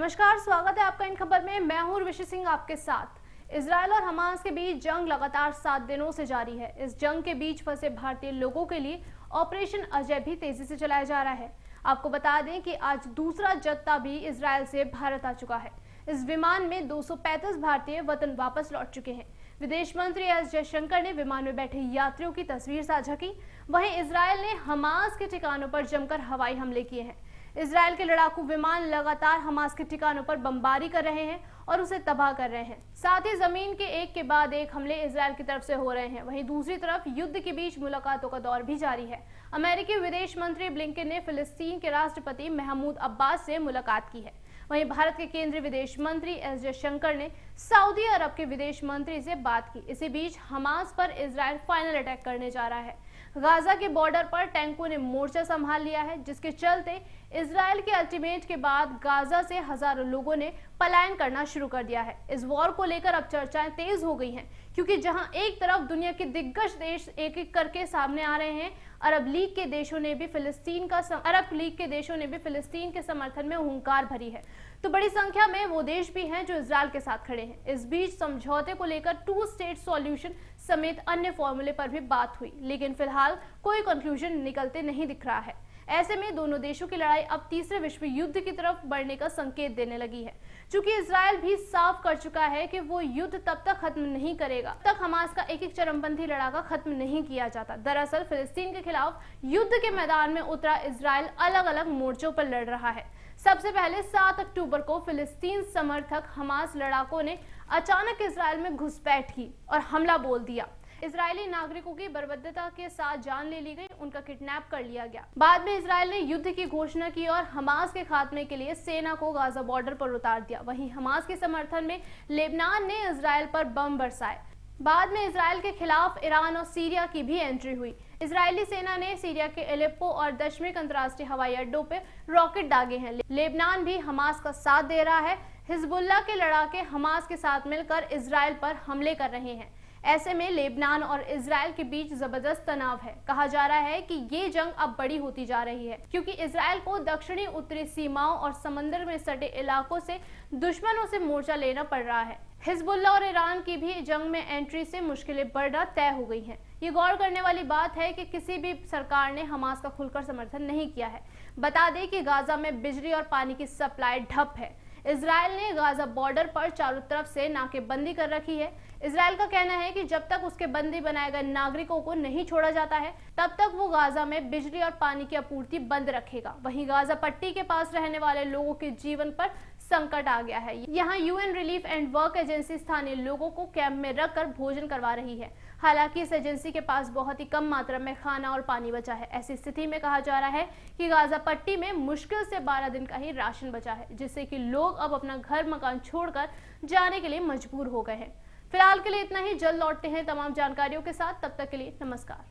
नमस्कार, स्वागत है आपका इन खबर में। मैं हूं ऋषि सिंह आपके साथ। इजरायल और हमास के बीच जंग लगातार 7 दिनों से जारी है। इस जंग के बीच फंसे भारतीय लोगों के लिए ऑपरेशन अजय भी तेजी से चलाया जा रहा है। आपको बता दें कि आज दूसरा जत्था भी इजरायल से भारत आ चुका है। इस विमान में 235 भारतीय वतन वापस लौट चुके हैं। विदेश मंत्री एस जयशंकर ने विमान में बैठे यात्रियों की तस्वीर साझा की। वहीं इजरायल ने हमास के ठिकानों पर जमकर हवाई हमले किए हैं। इजरायल के लड़ाकू विमान लगातार हमास के ठिकानों पर बमबारी कर रहे हैं और उसे तबाह कर रहे हैं। साथ ही जमीन के एक के बाद एक हमले इजरायल की तरफ से हो रहे हैं। वहीं दूसरी तरफ युद्ध के बीच मुलाकातों का दौर भी जारी है। अमेरिकी विदेश मंत्री ब्लिंकन ने फिलिस्तीन के राष्ट्रपति महमूद अब्बास से मुलाकात की है। वहीं भारत के केंद्रीय विदेश मंत्री एस जयशंकर ने सऊदी अरब के विदेश मंत्री से बात की। इसी बीच हमास पर इजरायल फाइनल अटैक करने जा रहा है। गाजा के बॉर्डर पर टैंकों ने मोर्चा संभाल लिया है, जिसके चलते इजरायल के अल्टीमेट के बाद गाजा से हजारों लोगों ने पलायन करना शुरू कर दिया है। इस वॉर को लेकर अब चर्चाएं तेज हो गई हैं, क्योंकि जहां एक तरफ दुनिया के दिग्गज देश एक एक करके सामने आ रहे हैं, अरब लीग के देशों ने भी फिलिस्तीन के समर्थन में हुंकार भरी है, तो बड़ी संख्या में वो देश भी हैं जो इजरायल के साथ खड़े हैं। इस बीच समझौते को लेकर 2 स्टेट सॉल्यूशन समेत अन्य फॉर्मूले पर भी बात हुई, लेकिन फिलहाल कोई कंक्लूजन निकलते नहीं दिख रहा है। ऐसे में दोनों देशों की लड़ाई अब तीसरे विश्व युद्ध की तरफ बढ़ने का संकेत देने लगी है, क्योंकि इजरायल भी साफ कर चुका है कि वो युद्ध तब तक खत्म नहीं करेगा तब तक हमास का एक चरमपंथी लड़ाका खत्म नहीं किया जाता। दरअसल फिलिस्तीन के खिलाफ युद्ध के मैदान में उतरा इजरायल अलग अलग मोर्चों पर लड़ रहा है। सबसे पहले 7 अक्टूबर को फिलिस्तीन समर्थक हमास लड़ाकों ने अचानक इजरायल में घुसपैठ की और हमला बोल दिया। इजरायली नागरिकों की बर्बरता के साथ जान ले ली गई, उनका किडनैप कर लिया गया। बाद में इजरायल ने युद्ध की घोषणा की और हमास के खात्मे के लिए सेना को गाजा बॉर्डर पर उतार दिया। वहीं हमास के समर्थन में लेबनान ने इजरायल पर बम बरसाए। बाद में इजरायल के खिलाफ ईरान और सीरिया की भी एंट्री हुई। इजरायली सेना ने सीरिया के एलेप्पो और दमिश्क अंतर्राष्ट्रीय हवाई अड्डों पर रॉकेट दागे हैं। लेबनान भी हमास का साथ दे रहा है। हिजबुल्लाह के लड़ाके हमास के साथ मिलकर इजरायल पर हमले कर रहे हैं। ऐसे में लेबनान और इजरायल के बीच जबरदस्त तनाव है। कहा जा रहा है कि ये जंग अब बड़ी होती जा रही है, क्योंकि इजरायल को दक्षिणी उत्तरी सीमाओं और समंदर में सटे इलाकों से दुश्मनों से मोर्चा लेना पड़ रहा है। हिजबुल्लाह और ईरान की भी जंग में एंट्री से मुश्किलें बढ़ना तय हो गई हैं। ये गौर करने वाली बात है कि किसी भी सरकार ने हमास का खुलकर समर्थन नहीं किया है। बता दें कि गाजा में बिजली और पानी की सप्लाई ठप है। इजरायल ने गाजा बॉर्डर पर चारों तरफ से नाकेबंदी कर रखी है। इजरायल का कहना है कि जब तक उसके बंदी बनाए गए नागरिकों को नहीं छोड़ा जाता है, तब तक वो गाजा में बिजली और पानी की आपूर्ति बंद रखेगा। वहीं गाजा पट्टी के पास रहने वाले लोगों के जीवन पर संकट आ गया है। यहाँ UN relief and work agency स्थानीय लोगों को कैंप में रखकर भोजन करवा रही है। हालांकि इस एजेंसी के पास बहुत ही कम मात्रा में खाना और पानी बचा है। ऐसी स्थिति में कहा जा रहा है कि गाजा पट्टी में मुश्किल से 12 दिन का ही राशन बचा है, जिससे कि लोग अब अपना घर मकान छोड़कर जाने के लिए मजबूर हो गए हैं। फिलहाल के लिए इतना ही। जल्द लौटते हैं तमाम जानकारियों के साथ। तब तक के लिए नमस्कार।